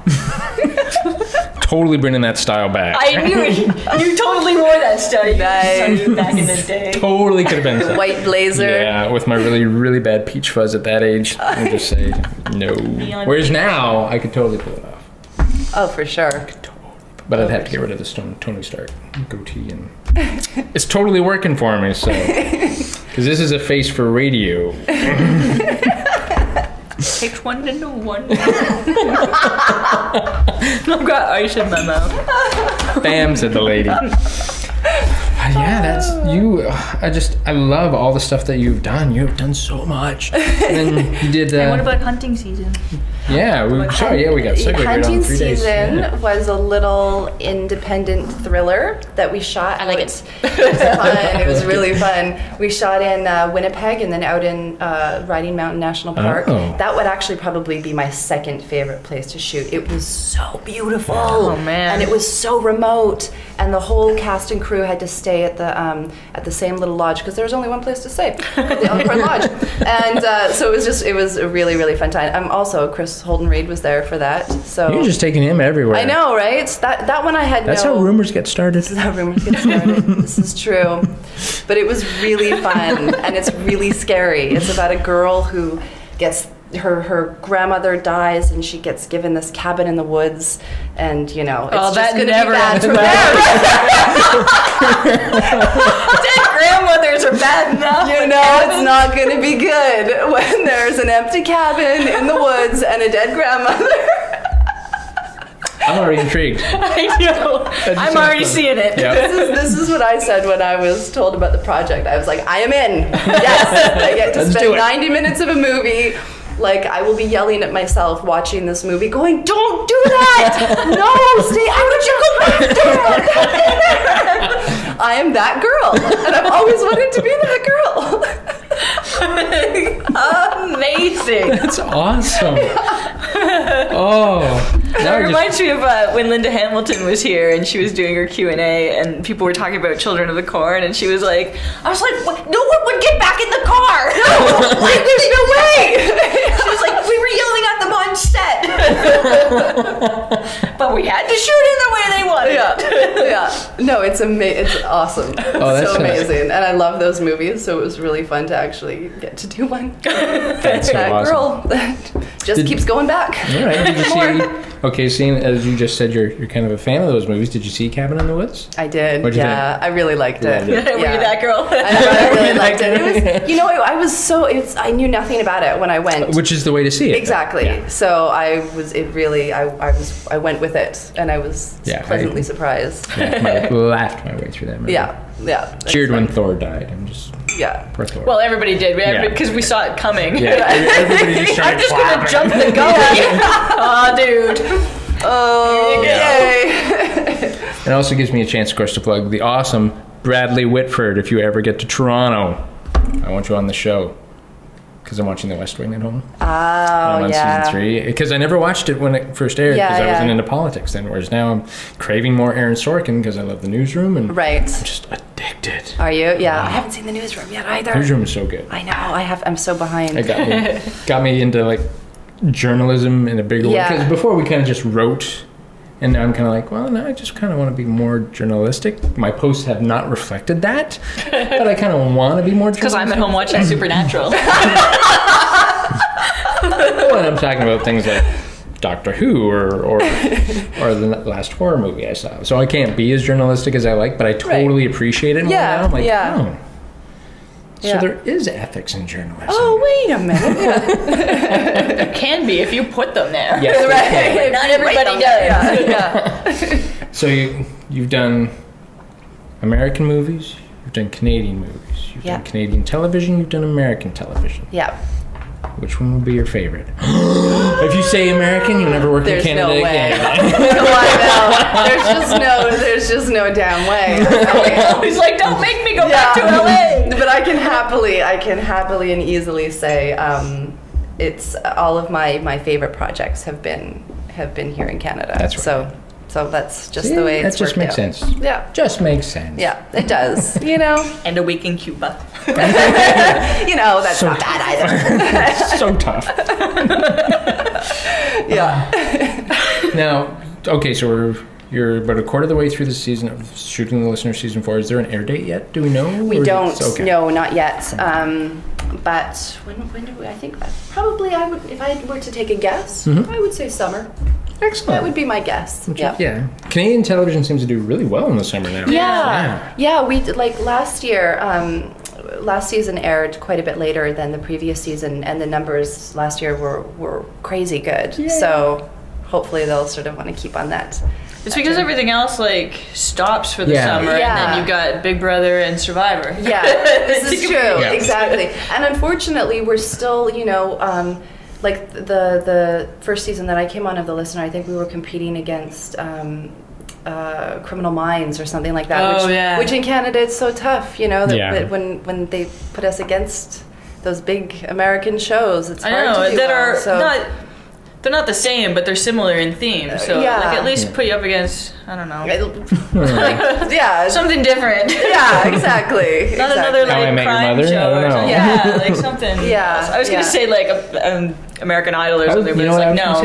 totally bringing that style back. I knew it. You totally wore that style. You Nice. started back in the day. Totally could have been that. White blazer. Yeah, with my really, really bad peach fuzz at that age. I'll just say no. Whereas now, I could totally pull it off. Oh, for sure. But I'd have to get rid of this Tony Stark goatee, and it's totally working for me. So, because this is a face for radio. Takes one to know one. I've got ice in my mouth. Bam, said the lady. Yeah, that's you. I love all the stuff that you've done. You've done so much. And then you did. And what about hunting season? Yeah, we got segued right on 3 days. Season was a little independent thriller that we shot. I like it. It was fun. It was really fun. We shot in Winnipeg and then out in Riding Mountain National Park. Oh. That would actually probably be my second favorite place to shoot. It was so beautiful. Oh, man. And it was so remote. And the whole cast and crew had to stay at the same little lodge because there was only one place to stay, the Elkhorn Lodge. And so it was a really, really fun time. Also, Chris Holden Reid was there for that. So You're just taking him everywhere. I know, right? That one I had That's how rumors get started. This is how rumors get started. This is true. But it was really fun, and it's really scary. It's about a girl who gets her grandmother dies, and she gets given this cabin in the woods, and it's just going to be bad from there. Dead grandmothers are bad enough. It's not going to be good when there's an empty cabin in the woods and a dead grandmother. I'm already intrigued. I know. I'm already seeing it. Yeah. This is what I said when I was told about the project. I was like, I am in. Yes, I get to Let's do spend it. 90 minutes of a movie. Like, I will be yelling at myself watching this movie, going, "Don't do that! No, stay out! Would you go back there? I am that girl, and I've always wanted to be that girl." Amazing. That's awesome. Oh. It reminds me of when Linda Hamilton was here and she was doing her Q&A and people were talking about Children of the Corn and she was like, I was like, no one would get back in the car. No, like, there's no way. She was like, we were yelling at them on set. But we had to shoot it the way they wanted it. Yeah. No, it's It's awesome. Oh, that's so nice. amazing. And I love those movies, so it was really fun to actually get to do one. That's so That awesome. girl that just keeps going back. All right. Did you see? Okay, seeing as you just said, you're kind of a fan of those movies. Did you see Cabin in the Woods? I did. What'd you yeah, think? I really liked it. Loved it. Were you that girl? I really liked it. It was. I knew nothing about it when I went. Which is the way to see it. Exactly. Yeah. So I went with it, and I was pleasantly surprised. Yeah, I laughed my way through that movie. Yeah. Cheered when Thor died. I'm just poor Thor. Well, everybody did because we saw it coming. yeah, everybody just started I'm just clapping. gonna jump the gun. Aw, dude. Oh, yay. It also gives me a chance, of course, to plug the awesome Bradley Whitford. If you ever get to Toronto, I want you on the show. Because I'm watching The West Wing at home. I'm on season 3. Because I never watched it when it first aired because I wasn't into politics then. Whereas now I'm craving more Aaron Sorkin because I love The Newsroom and I'm just addicted. Are you? Yeah. I haven't seen The Newsroom yet either. Newsroom is so good. I know. I'm so behind. It got me into like journalism in a bigger way. Because before we kind of just wrote. And now I'm kind of like, well, now I just kind of want to be more journalistic. My posts have not reflected that, but I kind of want to be more journalistic. Because I'm at home watching Supernatural. Well, and I'm talking about things like Doctor Who or the last horror movie I saw. So I can't be as journalistic as I like, but I totally appreciate it more now. I'm like, oh. So there is ethics in journalism. Oh, wait a minute. There can be if you put them there. Yes, Right. Not everybody does. Yeah. So you've done American movies, you've done Canadian movies, you've done Canadian television, you've done American television. Yeah. Which one would be your favorite? If you say American, you'll never work in Canada no way. again. No, I know. There's just no damn way. He's like, don't make me go back to LA. But I can happily and easily say it's all of my favorite projects have been here in Canada. That's right. So that's just the way it's that just makes out. sense. Yeah. Just makes sense. Yeah, it does. And a week in Cuba. That's So not bad either. So tough. Yeah. Now, okay, so You're about a quarter of the way through the season of shooting the listener season 4. Is there an air date yet? Do we know? We don't. Okay. No, not yet. But when do we? I think probably I would, if I were to take a guess, I would say summer. Excellent. That would be my guess. Yeah. Canadian television seems to do really well in the summer now. Yeah. We did, like last year. Last season aired quite a bit later than the previous season, and the numbers last year were crazy good. Yeah. So hopefully they'll sort of want to keep on that. It's because everything else like stops for the summer, and then you've got Big Brother and Survivor. Yeah, this is true. Exactly. And unfortunately, we're still, like the first season that I came on of The Listener, I think we were competing against Criminal Minds or something like that. Which in Canada it's so tough, that when they put us against those big American shows, it's hard to do well. They're not the same, but they're similar in theme. So like at least put you up against, I don't know. Something different. Yeah, exactly. Not another like crime show or something. Yeah, like something else. I was gonna say like American Idol or something, but it's like no,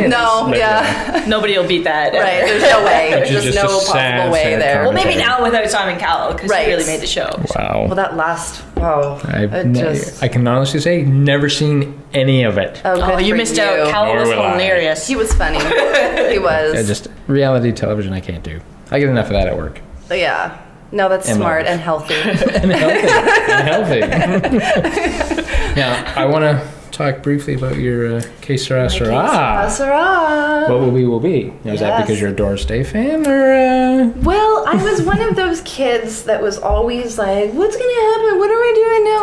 nobody will beat that. Right, there's no way. There's just no possible way there. Well, maybe now without Simon Cowell, because he really made the show. Wow. Well, that last, I can honestly say, never seen any of it. Oh, you missed out. Cowell was hilarious. He was funny. He was. Yeah, just reality television I can't do. I get enough of that at work. Yeah. No, that's smart and healthy. and healthy. Now, I want to talk briefly about your Que Sera Sera. What will be. Now, is that because you're a Doris Day fan, or? Well, I was one of those kids that was always like, "What's gonna happen? What are we doing now?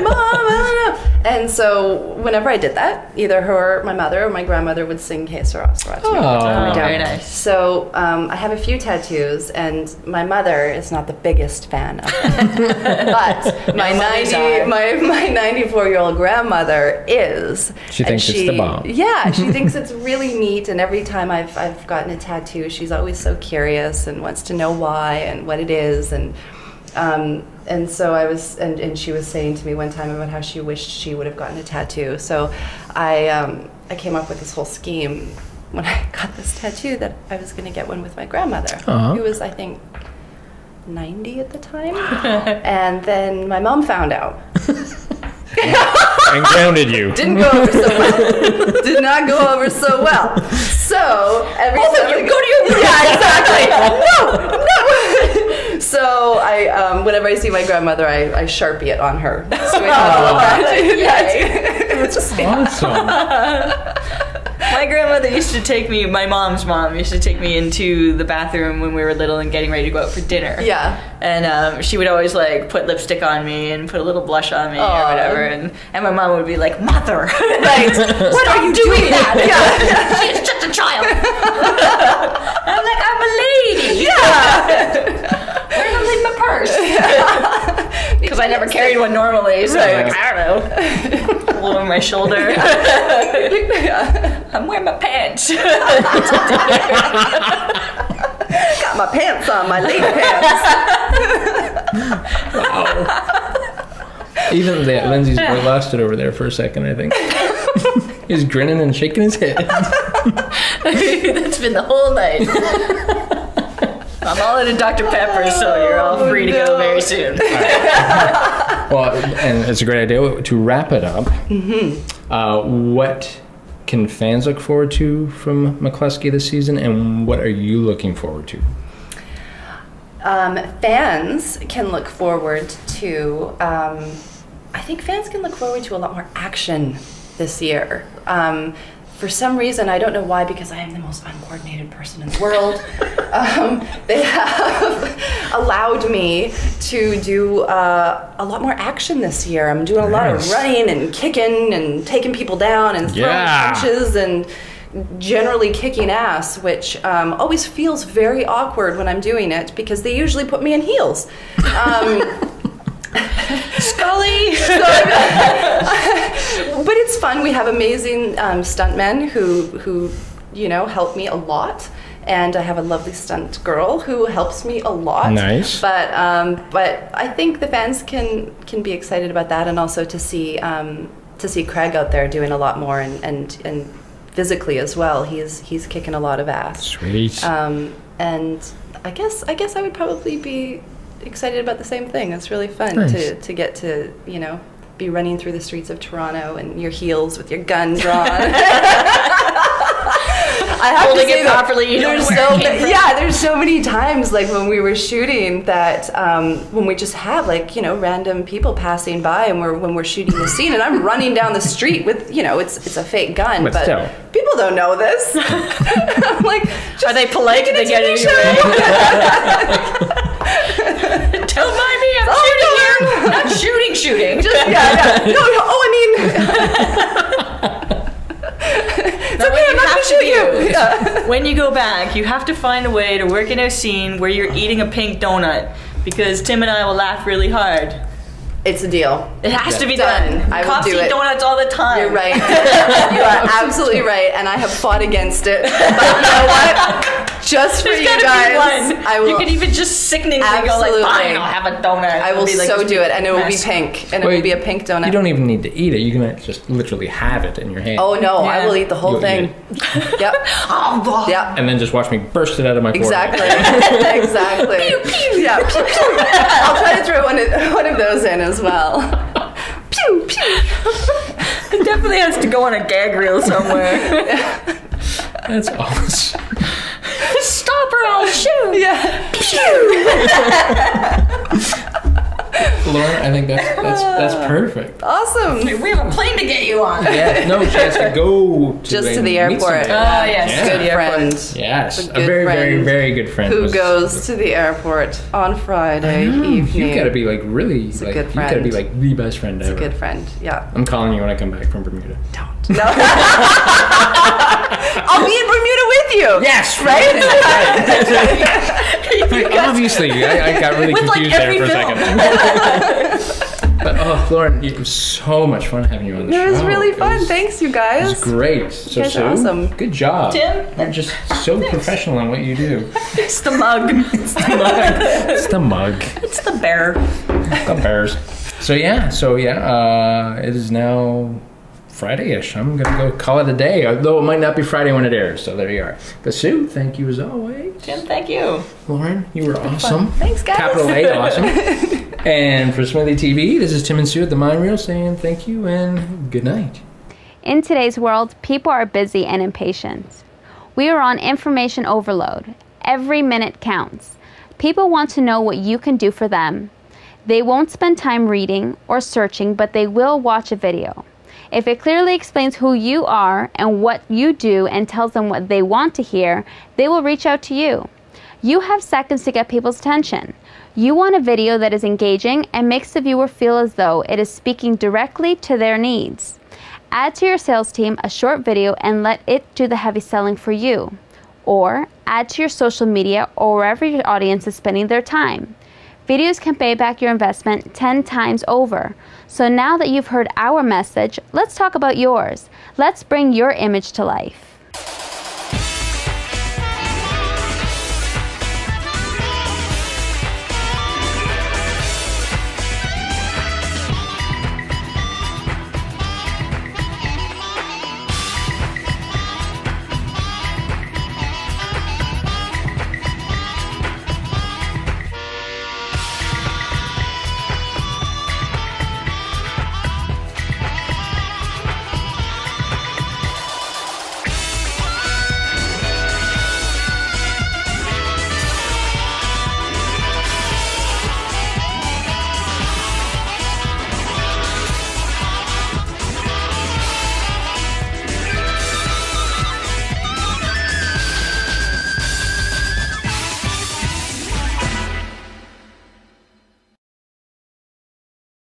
Mom, I don't know." And so whenever I did that, either my mother, or my grandmother would sing Que Sera Sera to me. Oh, very nice. So I have a few tattoos, and my mother is not the biggest fan of them. But my 94-year-old grandmother is. She thinks it's the bomb. Yeah, she thinks it's really neat, and every time I've gotten a tattoo, she's always so curious and wants to know why and what it is, and so I was, and she was saying to me one time about how she wished she would have gotten a tattoo. So I came up with this whole scheme when I got this tattoo that I was going to get one with my grandmother, who was, I think, 90 at the time. And then my mom found out. And grounded you. Didn't go over so well. Did not go over so well. So every time you go to your room. Yeah, exactly. No. So I, whenever I see my grandmother, I Sharpie it on her. So we That's awesome. My grandmother used to take me, my mom's mom used to take me into the bathroom when we were little and getting ready to go out for dinner. Yeah. And she would always like put lipstick on me and put a little blush on me or whatever. And my mom would be like, "Mother, right? What are you doing that?" Yeah. She's just a child. I'm like, I'm a lady. Yeah. Where did I leave my purse? Because I never carried one normally, so like, I don't know. Over my shoulder. I'm wearing my pants. Got my pants on, my lady pants. Wow. Even Lindsay's boy lost it over there for a second, I think. He's grinning and shaking his head. That's been the whole night. I'm all out of Dr. Pepper, so you're all free to go very soon. Right. Well, and it's a great idea. To wrap it up, what can fans look forward to from McClusky this season, and what are you looking forward to? Fans can look forward to, I think fans can look forward to a lot more action this year. For some reason, I don't know why, because I am the most uncoordinated person in the world, they have allowed me to do a lot more action this year. I'm doing a lot of running and kicking and taking people down and throwing punches and generally kicking ass, which always feels very awkward when I'm doing it, because they usually put me in heels. Scully! But it's fun. We have amazing stuntmen who help me a lot, and I have a lovely stunt girl who helps me a lot. Nice. But I think the fans can be excited about that, and also to see Craig out there doing a lot more and physically as well. He's kicking a lot of ass. Sweet. And I guess I would probably be excited about the same thing. It's really fun to get to, you know, be running through the streets of Toronto in your heels with your gun drawn. I have Holding to say it properly. There's so many times like when we were shooting that when we just have like, you know, random people passing by and when we're shooting the scene and I'm running down the street with, you know, it's a fake gun, but still. People don't know this. I'm like, are they polite? Did they get it anyway? Don't mind me, I'm shooting here. Not shooting. Just, yeah. No, I mean... It's okay, I'm not going to shoot you. Yeah. When you go back, you have to find a way to work in a scene where you're eating a pink donut, because Tim and I will laugh really hard. It's a deal. It has to be done. I will Cops do eat it. donuts all the time. You're right. You are absolutely right, and I have fought against it. But you know what? Just for There's you gotta guys, be one. I will. You can even just sickeningly go Absolutely. like, fine, I'll have a donut. I will It'll be like so this do it, and it will be mess. pink, and it will be a pink donut. You don't even need to eat it. You can just literally have it in your hand. Oh no, I Yeah. will eat the whole You'll thing. eat Yep. Oh, Yep. And then just watch me burst it out of my forehead. Exactly. Exactly. Yeah. Pew, pew. I'll try to throw one of those in as well. Pew pew. it definitely has to go on a gag reel somewhere. That's awesome. Stop or I'll shoot. Yeah. Lauren, I think that's perfect. Awesome. We have a plane to get you on. Yeah, no, she has to go Just to the meet airport. somebody. Oh, yes. Yeah. Good friend. Yes, A a good very, very, friend very good friend. Who was- goes to the airport on Friday evening. You gotta be like really, a like good you gotta be friend. like the best friend ever. Good friend. Yeah. I'm calling you when I come back from Bermuda. No. I'll be in Bermuda with you. Yes, Right? Obviously, I got really With, like, confused there every for a film. second. But Lauren, it was so much fun having you on the show. It was really It fun. was- Thanks, you It guys. was great. So, guys are Sue, awesome. good job. Tim? You're just so professional in what you do. It's the mug. It's the mug. It's the bear. The bears. So yeah, it is now Friday-ish. I'm gonna go call it a day, although it might not be Friday when it airs. So there you are. But Sue, thank you as always. Tim, thank you. Lauren, you were awesome. Thanks, guys. Capital A, awesome. And for Smithy TV, this is Tim and Sue at the Mind Reel saying thank you and good night. In today's world, people are busy and impatient. We are on information overload. Every minute counts. People want to know what you can do for them. They won't spend time reading or searching, but they will watch a video. If it clearly explains who you are and what you do and tells them what they want to hear, they will reach out to you. You have seconds to get people's attention. You want a video that is engaging and makes the viewer feel as though it is speaking directly to their needs. Add to your sales team a short video and let it do the heavy selling for you. Or add to your social media or wherever your audience is spending their time. Videos can pay back your investment 10 times over. So now that you've heard our message, let's talk about yours. Let's bring your image to life.